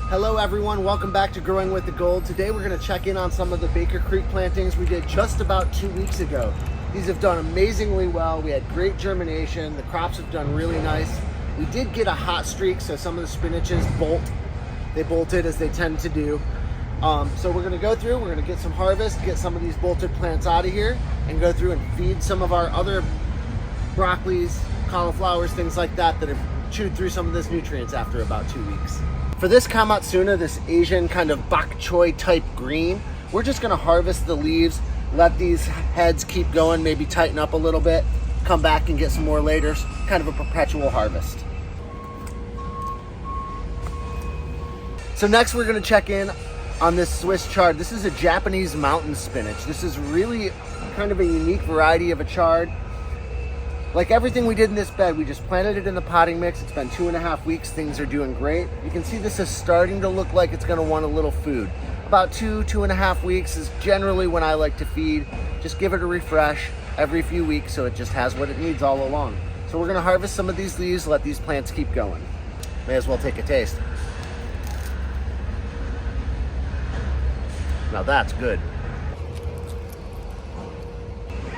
Hello everyone, welcome back to Growing with the Gold. Today we're going to check in on some of the Baker Creek plantings we did just about 2 weeks ago. These have done amazingly well. We had great germination. The crops have done really nice. We did get a hot streak, so some of the spinaches they bolted as they tend to do. So we're going to go through, we're going to get some harvest, get some of these bolted plants out of here, and go through and feed some of our other broccolis, cauliflowers, things like that that have chewed through some of those nutrients after about 2 weeks. For this Kamatsuna, this Asian kind of bok choy type green, we're just gonna harvest the leaves, let these heads keep going, maybe tighten up a little bit, come back and get some more later, kind of a perpetual harvest. So next we're gonna check in on this Swiss chard. This is a Japanese mountain spinach. This is really kind of a unique variety of a chard. Like everything we did in this bed, we just planted it in the potting mix. It's been 2.5 weeks. Things are doing great. You can see this is starting to look like it's going to want a little food. About 2.5 weeks is generally when I like to feed. Just give it a refresh every few weeks so it just has what it needs all along. So we're going to harvest some of these leaves, let these plants keep going. May as well take a taste. Now that's good.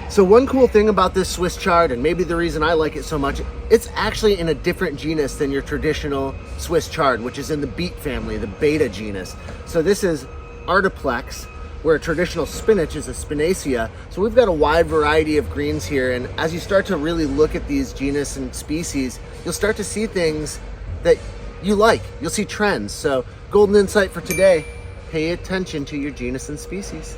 So one cool thing about this Swiss chard, and maybe the reason I like it so much, it's actually in a different genus than your traditional Swiss chard, which is in the beet family, the beta genus. So this is Artiplex, where a traditional spinach is a Spinacia. So we've got a wide variety of greens here, and as you start to really look at these genus and species, you'll start to see things that you like. You'll see trends. So golden insight for today, pay attention to your genus and species.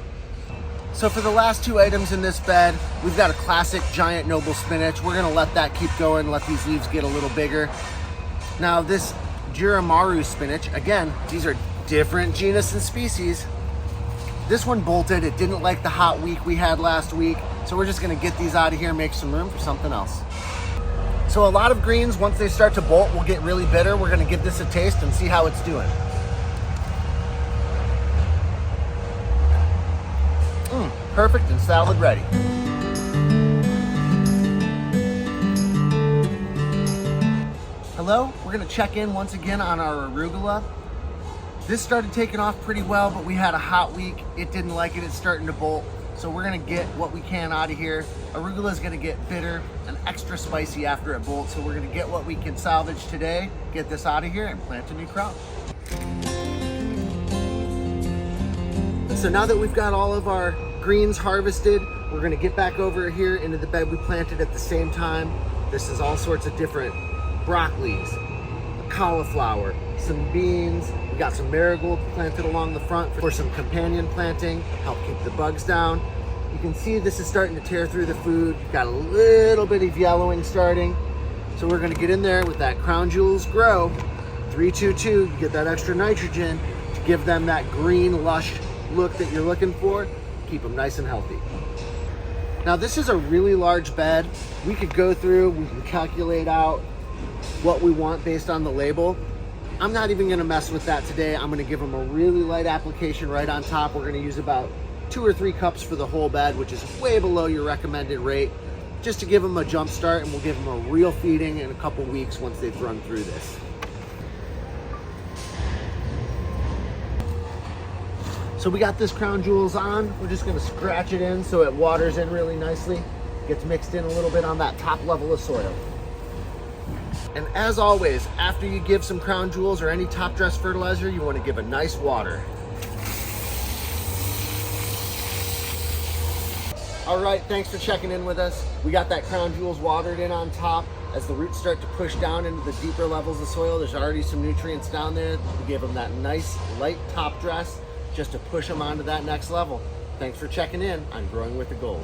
So for the last 2 items in this bed, we've got a classic giant noble spinach. We're gonna let that keep going, let these leaves get a little bigger. Now this Jirimaru spinach, again, these are different genus and species. This one bolted, it didn't like the hot week we had last week, so we're just gonna get these out of here and make some room for something else. So a lot of greens, once they start to bolt, will get really bitter. We're gonna give this a taste and see how it's doing. Perfect and salad ready. Hello, we're gonna check in once again on our arugula. This started taking off pretty well, but we had a hot week. It didn't like it, it's starting to bolt. So we're gonna get what we can out of here. Arugula is gonna get bitter and extra spicy after it bolts. So we're gonna get what we can salvage today, get this out of here and plant a new crop. So now that we've got all of our greens harvested, we're gonna get back over here into the bed we planted at the same time. This is all sorts of different broccolis, cauliflower, some beans. We got some marigold planted along the front for some companion planting, help keep the bugs down. You can see this is starting to tear through the food. Got a little bit of yellowing starting. So we're gonna get in there with that Crown Jewels Grow 322. You get that extra nitrogen to give them that green, lush look that you're looking for. Keep them nice and healthy. Now this is a really large bed. We could go through, we can calculate out what we want based on the label. I'm not even gonna mess with that today. I'm gonna give them a really light application right on top. We're gonna use about 2 or 3 cups for the whole bed, which is way below your recommended rate, just to give them a jump start, and we'll give them a real feeding in a couple weeks once they've run through this. So we got this Crown Jewels on. We're just gonna scratch it in so it waters in really nicely, gets mixed in a little bit on that top level of soil. And as always, after you give some Crown Jewels or any top dress fertilizer, you wanna give a nice water. All right, thanks for checking in with us. We got that Crown Jewels watered in on top. As the roots start to push down into the deeper levels of soil, there's already some nutrients down there. We gave them that nice light top dress just to push them onto that next level. Thanks for checking in on Growing with the Gold.